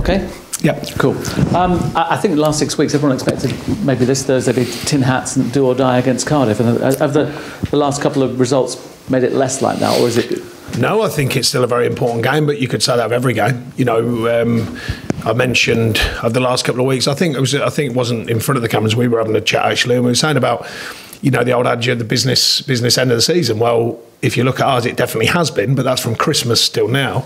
Okay. Yeah, cool. I think the last 6 weeks, everyone expected maybe this Thursday be tin hats and do or die against Cardiff. And have the last couple of results made it less like that, or is it? No, I think it's still a very important game, but you could say that of every game. You know, I mentioned of the last couple of weeks. I think it wasn't in front of the cameras. We were having a chat actually, and we were saying about, you know, the old adage of the business end of the season. Well, if you look at ours, it definitely has been, but that's from Christmas till now.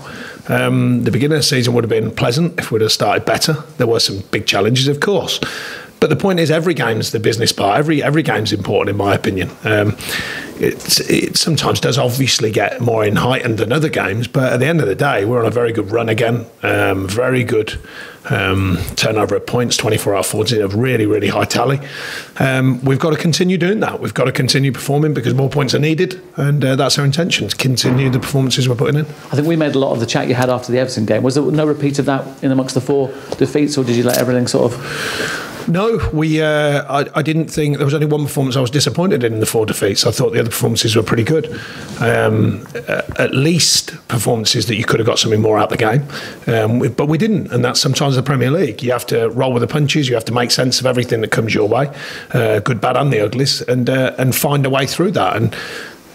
The beginning of the season would have been pleasant if we'd have started better. There were some big challenges, of course. But the point is, every game's the business part. Every game's important, in my opinion. It sometimes does obviously get more heightened than other games, but at the end of the day, we're on a very good run again. Very good turnover of points, 24 out of 40, a really, really high tally. We've got to continue doing that. We've got to continue performing because more points are needed, and that's our intention, to continue the performances we're putting in. I think we made a lot of the chat you had after the Everton game. Was there no repeat of that in amongst the 4 defeats, or did you let everything sort of... No, I didn't think there was only one performance I was disappointed in the 4 defeats. I thought the other performances were pretty good. At least performances that you could have got something more out of the game, but we didn't, and that's sometimes the Premier League. You have to roll with the punches. You have to make sense of everything that comes your way, good, bad, and the uglies, and find a way through that. And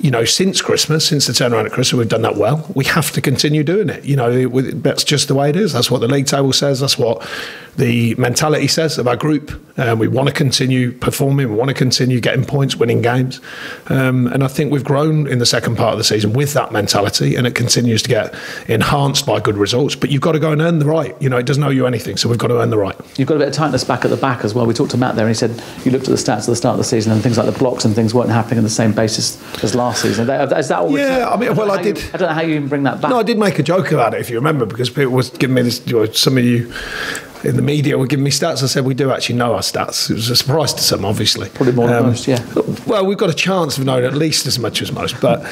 you know, since Christmas, since the turnaround at Christmas, we've done that well. We have to continue doing it. You know, that's just the way it is. That's what the league table says. That's what the mentality says of our group. We want to continue performing. We want to continue getting points, winning games. And I think we've grown in the second part of the season with that mentality, and it continues to get enhanced by good results. But you've got to go and earn the right. You know, it doesn't owe you anything, so we've got to earn the right. You've got a bit of tightness back at the back as well. We talked to Matt there, and he said you looked at the stats at the start of the season, and things like the blocks and things weren't happening on the same basis as last season. Is that all? Yeah, I mean, well, I did. I don't know how you even bring that back. No, I did make a joke about it, if you remember, because people was giving me this. You know, some of you in the media were giving me stats. I said we do actually know our stats. It was a surprise to some, obviously. Probably more than most, yeah. Well, we've got a chance of knowing at least as much as most, but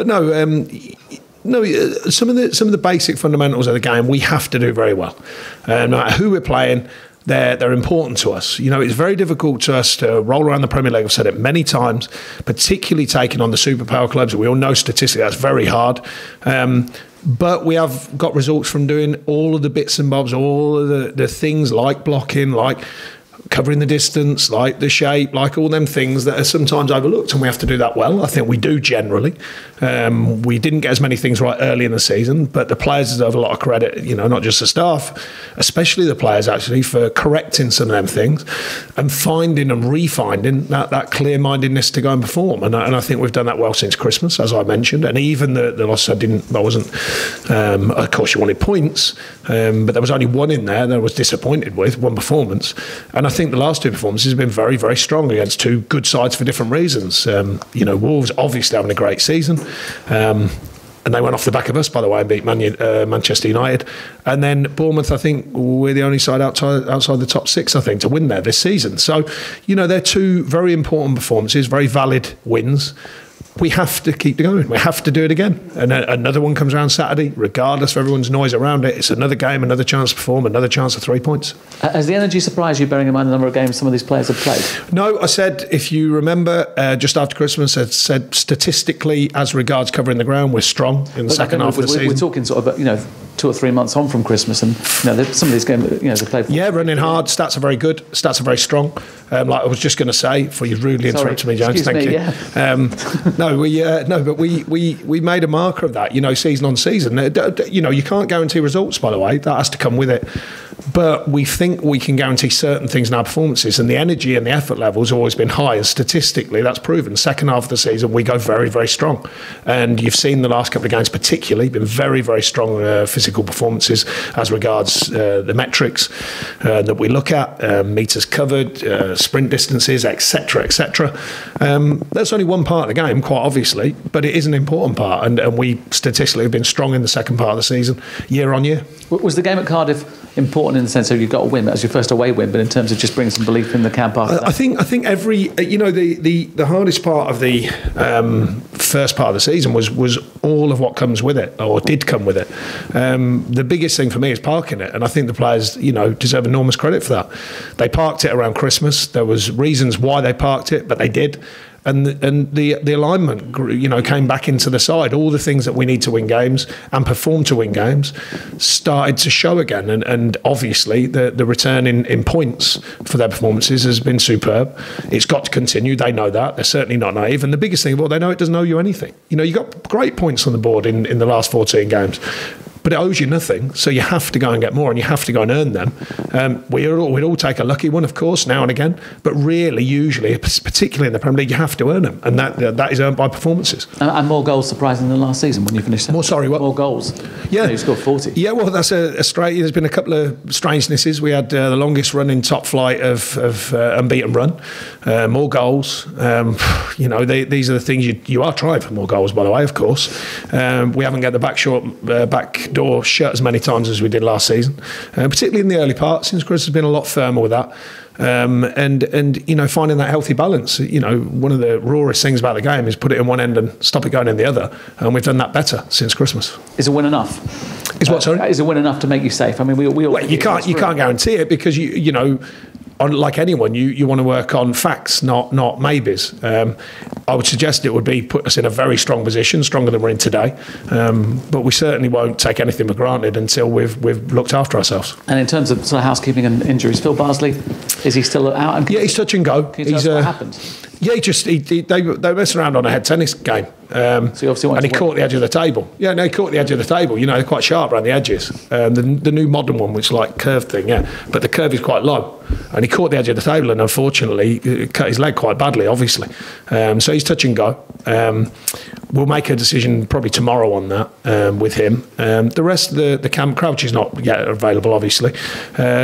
no. No, some of the basic fundamentals of the game we have to do very well. No matter who we're playing, they're important to us. You know, it's very difficult to us to roll around the Premier League. I've said it many times, particularly taking on the superpower clubs. We all know statistically that's very hard. But we have got results from doing all of the bits and bobs, all of the things like blocking, like covering the distance, like the shape, like all them things that are sometimes overlooked, and we have to do that well. I think we do generally. We didn't get as many things right early in the season, but the players deserve a lot of credit, you know, not just the staff, especially the players actually, for correcting some of them things and finding and refinding that clear-mindedness to go and perform. And I think we've done that well since Christmas, as I mentioned. And even the loss, I wasn't, of course you wanted points, but there was only one in there that I was disappointed with, one performance. And I think the last 2 performances have been very, very strong against 2 good sides for different reasons. You know, Wolves obviously having a great season. And they went off the back of us, by the way, and beat Manchester United. And then Bournemouth, I think, we're the only side outside the top 6, I think, to win there this season. So, you know, they're 2 very important performances, very valid wins. We have to keep going. We have to do it again. And another one comes around Saturday, regardless of everyone's noise around it. It's another game, another chance to perform, another chance of 3 points. Has the energy surprised you, bearing in mind the number of games some of these players have played? No, I said, if you remember, just after Christmas, I said statistically, as regards covering the ground, we're strong in the second half of the season. We're talking sort of, you know, 2 or 3 months on from Christmas, and you know, some of these games, you know, they play. Yeah, running hard. Stats are very good. Stats are very strong. Like I was just going to say, before you rudely interrupted me, James. Thank you. Yeah. But we made a marker of that. You know, season on season. You know, you can't guarantee results, by the way. That has to come with it. But we think we can guarantee certain things in our performances, and the energy and the effort levels have always been high, and statistically that's proven. Second half of the season we go very, very strong, and you've seen the last couple of games particularly been very, very strong physical performances as regards the metrics that we look at, metres covered, sprint distances, etc., etc. That's only one part of the game, quite obviously, but it is an important part, and we statistically have been strong in the second part of the season, year on year. Was the game at Cardiff important in the sense of you got a win as your first away win, but in terms of just bringing some belief in the camp after that? I think every, you know, the hardest part of the first part of the season was all of what comes with it, or did come with it. The biggest thing for me is parking it, and I think the players, you know, deserve enormous credit for that. They parked it around Christmas. There was reasons why they parked it, but they did. and the alignment, came back into the side. All the things that we need to win games and perform to win games started to show again, and obviously the return in points for their performances has been superb. It's got to continue. They know that. They're certainly not naive. And the biggest thing of all, they know it doesn't owe you anything. You got great points on the board in the last 14 games. But it owes you nothing, so you have to go and get more, and you have to go and earn them. We'd all take a lucky one, of course, now and again, but really, usually, particularly in the Premier League, you have to earn them, and that is earned by performances. And more goals, surprising than last season when you finished. More goals. Yeah, you scored 40. Yeah, well, that's a straight. There's been a couple of strangenesses. We had the longest run in top flight of unbeaten run, more goals. These are the things you are trying for more goals, by the way. Of course, we haven't got the back door shut as many times as we did last season, particularly in the early part, since Chris has been a lot firmer with that. And finding that healthy balance. One of the rawest things about the game is put it in one end and stop it going in the other, and we've done that better since Christmas. Is a win enough? Is what, sorry? Is a win enough to make you safe? I mean, we all. Well, you can't guarantee it, because like anyone, you want to work on facts, not maybes. I would suggest it would be put us in a very strong position, stronger than we're in today. But we certainly won't take anything for granted until we've looked after ourselves. And in terms of sort of housekeeping and injuries, Phil Barsley, is he still out? Yeah, he's touch and go. Can you tell us what happened? Yeah, they were messing around on a head tennis game. So he obviously and he caught the edge of the table. Yeah, no, he caught the edge of the table. They're quite sharp around the edges. The new modern one, which is like curved thing, yeah. But the curve is quite low. And he caught the edge of the table, and unfortunately cut his leg quite badly, obviously. So he's touch and go. We'll make a decision probably tomorrow on that with him. The rest of the camp, Crouch is not yet available, obviously.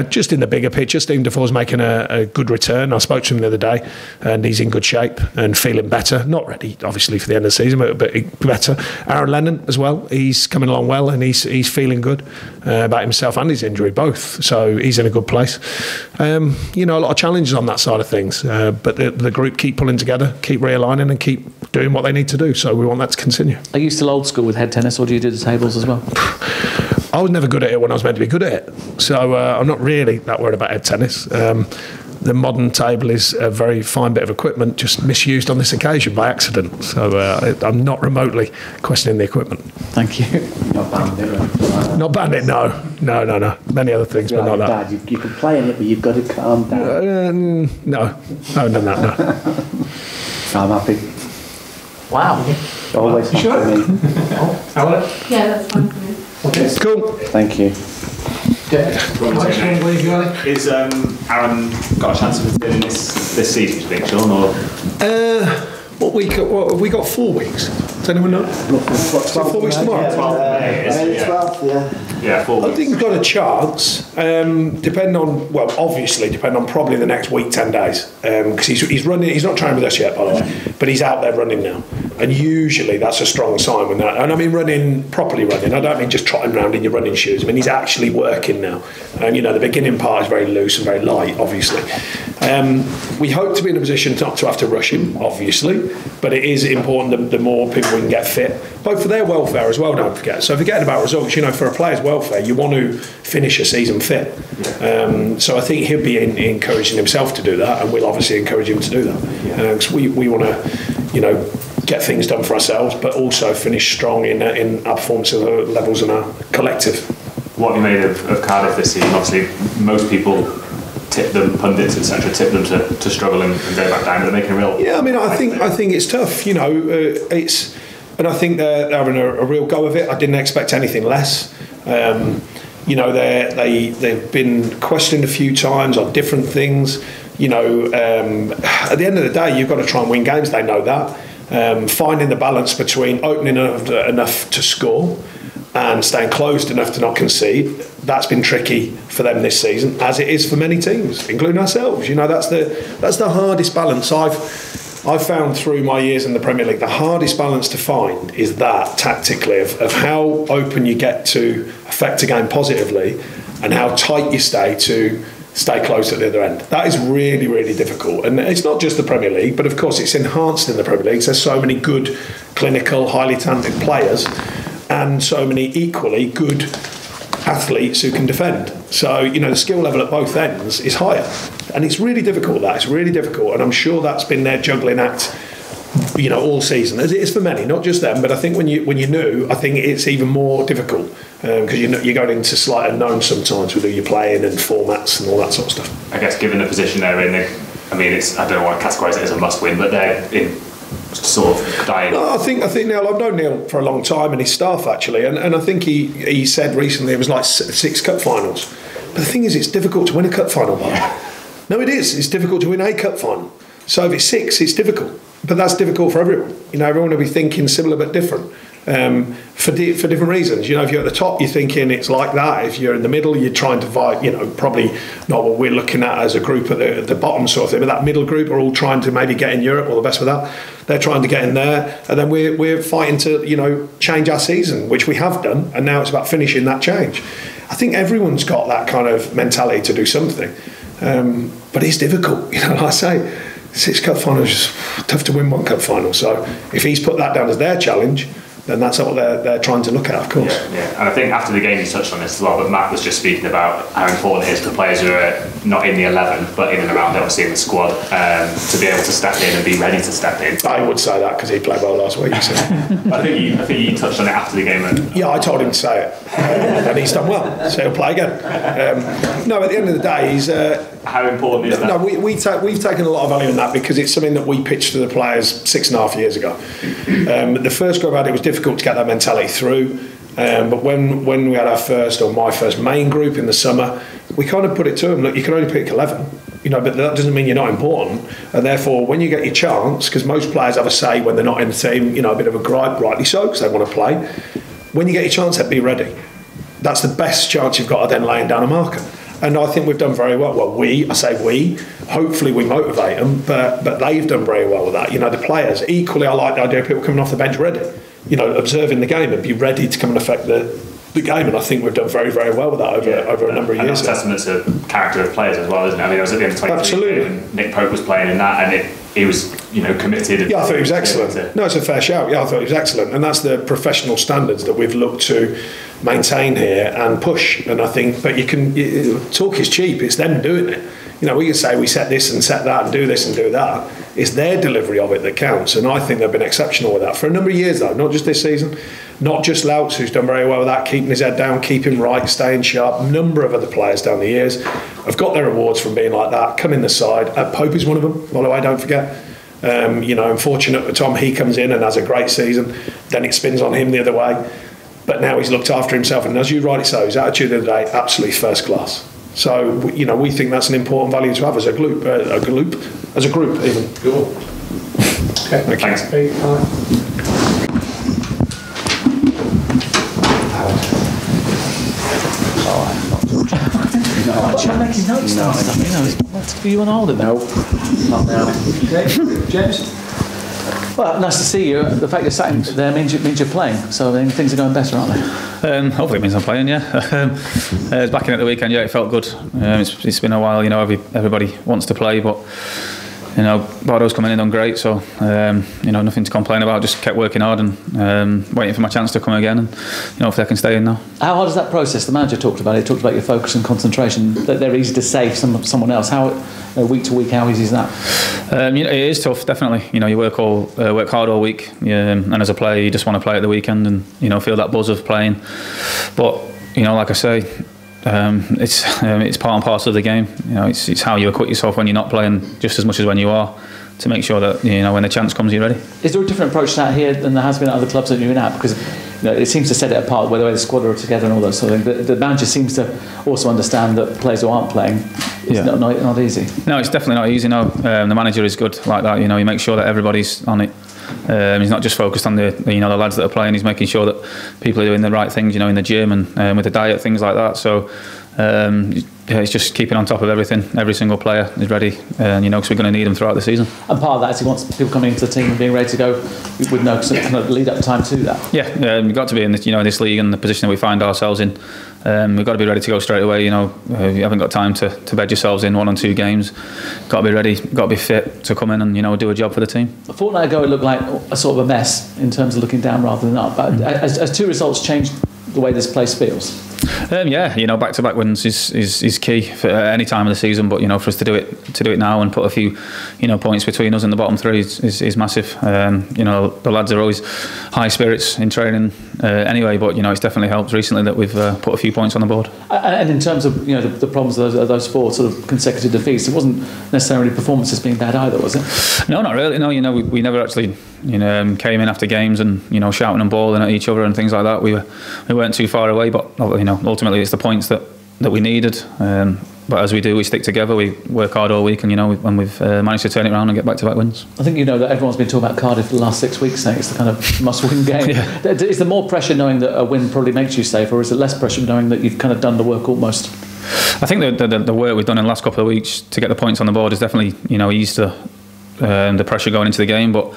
Just in the bigger picture, Stephen Defoe's making a good return. I spoke to him the other day, and he's in good shape and feeling better. Not ready, obviously, for the end of the season, but better. Aaron Lennon as well. He's coming along well, and he's feeling good about himself and his injury, both. So he's in a good place. A lot of challenges on that side of things, but the group keep pulling together, keep realigning, and keep doing what they need to do. So we want that to continue. Are you still old school with head tennis, or do you do the tables as well? I was never good at it when I was meant to be good at it, so I'm not really that worried about head tennis. The modern table is a very fine bit of equipment, just misused on this occasion by accident. So I'm not remotely questioning the equipment. Thank you. Not bandit. Not bandit, no. Many other things, but not that. Dad, you can play in it, but you've got to calm down. No, I haven't done that, no. I'm happy. Wow. Always happy for me. Yeah, that's fine for me. Okay. Cool. Thank you. Is Aaron got a chance of doing this season, do you think, Sean? Or? What have we got 4 weeks? Does anyone know? 4 weeks tomorrow? 12th May, yeah, 4 weeks. I think he's got a chance, depending on probably the next week, 10 days. Because he's running, he's not training with us yet, by the way, but he's out there running now. And usually that's a strong sign when that, and I mean properly running, I don't mean just trotting around in your running shoes. I mean he's actually working now. And the beginning part is very loose and very light, obviously. We hope to be in a position not to have to rush him, obviously, but it is important that the more people we can get fit, both for their welfare as well, don't forget. So forgetting about results, for a player's welfare, you want to finish a season fit. So I think he'll be encouraging himself to do that, and we'll obviously encourage him to do that. Because we want to, get things done for ourselves, but also finish strong in our performance levels and our collective. What have you made of Cardiff this season? Obviously, most people tip them, pundits, etc., tip them to struggle and go back down. They're making a real. Yeah, I mean, I think it's tough. And I think they're having a real go of it. I didn't expect anything less. They've been questioned a few times on different things. At the end of the day, you've got to try and win games. They know that. Finding the balance between opening enough to score and staying closed enough to not concede, that's been tricky for them this season, as it is for many teams, including ourselves. That's the hardest balance I've found through my years in the Premier League. The hardest balance to find is that, tactically, of how open you get to affect a game positively and how tight you stay to stay close at the other end. That is really, really difficult. And it's not just the Premier League, but of course it's enhanced in the Premier League. There's so many good, clinical, highly talented players and so many equally good athletes who can defend. So, the skill level at both ends is higher. And it's really difficult, that. It's really difficult. And I'm sure that's been their juggling act all season, as it is for many, not just them. But I think when you're new, I think it's even more difficult because you're going into slight unknown sometimes with who you're playing and formats and all that sort of stuff. I guess given the position they're in, I don't want to categorise it as a must-win, but they're in sort of dying. No, I think Neil. I've known Neil for a long time and his staff actually, and I think he said recently it was like 6 cup finals. But the thing is, it's difficult to win a cup final. No, it is. It's difficult to win a cup final. So if it's 6, it's difficult. But that's difficult for everyone. Everyone will be thinking similar but different for different reasons. If you're at the top, you're thinking it's like that. If you're in the middle, you're trying to fight. Probably not what we're looking at as a group at the bottom sort of thing. But that middle group are all trying to maybe get in Europe. All the best with that. They're trying to get in there, and then we're fighting to change our season, which we have done, and now it's about finishing that change. I think everyone's got that kind of mentality to do something, but it's difficult. Like I say. 6 cup finals is tough to win 1 cup final. So if he's put that down as their challenge, then that's what they're trying to look at, of course. Yeah. And I think after the game you touched on this as well, but Matt was just speaking about how important it is for players who are not in the 11 but in and around, obviously in the squad, to be able to step in and be ready to step in. I would say that because he played well last week. So. I think you touched on it after the game. Yeah, I told him to say it, and he's done well, so he'll play again. No, at the end of the day, he's. How important is that? No, we've taken a lot of value in that because it's something that we pitched to the players 6.5 years ago. The first go about it was difficult to get that mentality through, but when we had our first or my first main group in the summer, we kind of put it to them, look, you can only pick 11, but that doesn't mean you're not important, and therefore when you get your chance, because most players have a say when they're not in the team, a bit of a gripe, rightly so, because they want to play. When you get your chance, be ready. That's the best chance you've got of then laying down a marker. And I think we've done very well. Well, hopefully we motivate them, but they've done very well with that. The players, equally, I like the idea of people coming off the bench ready, observing the game and be ready to come and affect the game. And I think we've done very, very well with that over a number of years. And that's testament to the character of players as well, isn't it? I was at the end of 23 Absolutely. And Nick Pope was playing in that, and he was, committed. Yeah, I thought he was excellent. No, it's a fair shout. Yeah, I thought he was excellent. And that's the professional standards that we've looked to maintain here and push. And I think, but talk is cheap. It's them doing it. We can say we set this and set that and do this and do that. It's their delivery of it that counts. And I think they've been exceptional with that for a number of years, though, not just this season. Not just Louts, who's done very well with that, keeping his head down, keeping right, staying sharp. A number of other players down the years have got their rewards from being like that, come in the side. Pope is one of them, by the way, don't forget. Unfortunate for Tom, he comes in and has a great season. Then it spins on him the other way. But now he's looked after himself, and as you rightly say, his attitude of the day, absolutely first class. So, we think that's an important value to have as a group even. Cool. Okay, thanks. I'm making notes now. Are you on holiday? No, not now. Okay, James? Well, nice to see you. The fact you're sat there means you're playing, so things are going better, aren't they? Hopefully it means I'm playing, yeah. I was back in at the weekend, yeah, it felt good. It's been a while, everybody wants to play, but Bordeaux's coming in on great, so nothing to complain about. Just kept working hard and waiting for my chance to come again, and if they can stay in now. How hard is that process? The manager talked about it. He talked about your focus and concentration. That they're easy to save someone else. How week to week? How easy is that? It is tough, definitely. You work hard all week, and as a player, you just want to play at the weekend and feel that buzz of playing. But like I say. It's part and parcel of the game. It's how you acquit yourself when you're not playing just as much as when you are, to make sure that when the chance comes, you're ready. Is there a different approach to that here than there has been at other clubs that you've been at? Because it seems to set it apart, whether the squad are together and all those sort of things. The manager seems to also understand that players who aren't playing, it's not easy. No, it's definitely not easy. No, the manager is good like that. He makes sure that everybody's on it. He's not just focused on the lads that are playing. He's making sure that people are doing the right things, in the gym and with the diet, things like that. So he's just keeping on top of everything. Every single player is ready, and because we're going to need them throughout the season. And part of that is he wants people coming into the team and being ready to go with no kind of lead up time to that. Yeah, we've got to be in this league and the position that we find ourselves in. We've got to be ready to go straight away. You haven't got time to bed yourselves in 1 or 2 games. Got to be ready. Got to be fit to come in and do a job for the team. A fortnight ago, it looked like a sort of a mess in terms of looking down rather than up. But has 2 results changed the way this place feels? Yeah, you know, back-to-back wins is key for any time of the season. But you know, for us to do it now and put a few, you know, points between us and the bottom three is massive. You know, the lads are always high spirits in training anyway. But you know, it's definitely helped recently that we've put a few points on the board. And in terms of, you know, the problems of those 4 sort of consecutive defeats, it wasn't necessarily performances being bad either, was it? No, not really. No, you know, we never actually, you know, came in after games and, you know, shouting and bawling at each other and things like that. We weren't too far away, but you know, ultimately it's the points that we needed. But as we do, we stick together. We work hard all week, and you know, when we've managed to turn it around and get back-to-back wins. I think you know that everyone's been talking about Cardiff for the last 6 weeks, saying it's the kind of must-win game. Yeah. Is there more pressure knowing that a win probably makes you safe, or is it less pressure knowing that you've kind of done the work almost? I think the work we've done in the last couple of weeks to get the points on the board has definitely, you know, eased the pressure going into the game. But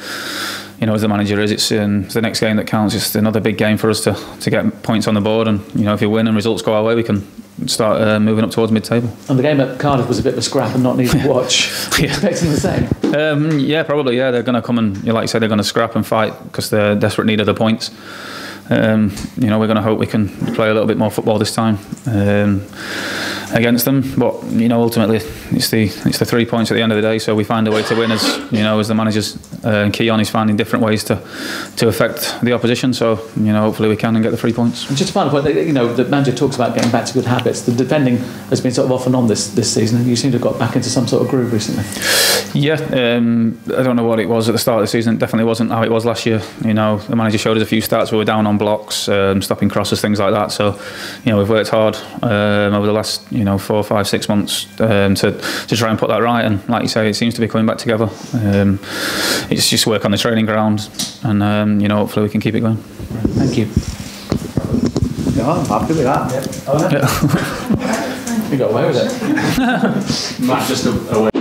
you know, as the manager is, it's the next game that counts. It's another big game for us to get points on the board, and you know, if you win and results go our way, we can start moving up towards mid-table. And the game at Cardiff was a bit of a scrap and not an easy watch. Yeah. Expecting the same? Yeah, probably. Yeah, they're going to come and, like you said, they're going to scrap and fight because they're desperate need of the points. You know, we're going to hope we can play a little bit more football this time against them. But you know, ultimately, it's the 3 points at the end of the day. So we find a way to win, as you know, as the manager's key on is finding different ways to affect the opposition. So you know, hopefully we can and get the 3 points. And just a final point, you know, the manager talks about getting back to good habits. The defending has been sort of off and on this season, and you seem to have got back into some sort of groove recently. Yeah, I don't know what it was at the start of the season. It definitely wasn't how it was last year. You know, the manager showed us a few stats. We were down on blocks, stopping crosses, things like that. So, you know, we've worked hard over the last, you know, 4, 5, 6 months to try and put that right. And like you say, it seems to be coming back together. It's just work on the training ground, and you know, hopefully we can keep it going. Thank you. Yeah, I'm happy with that. Yeah. You got away with it. Matt, just a way.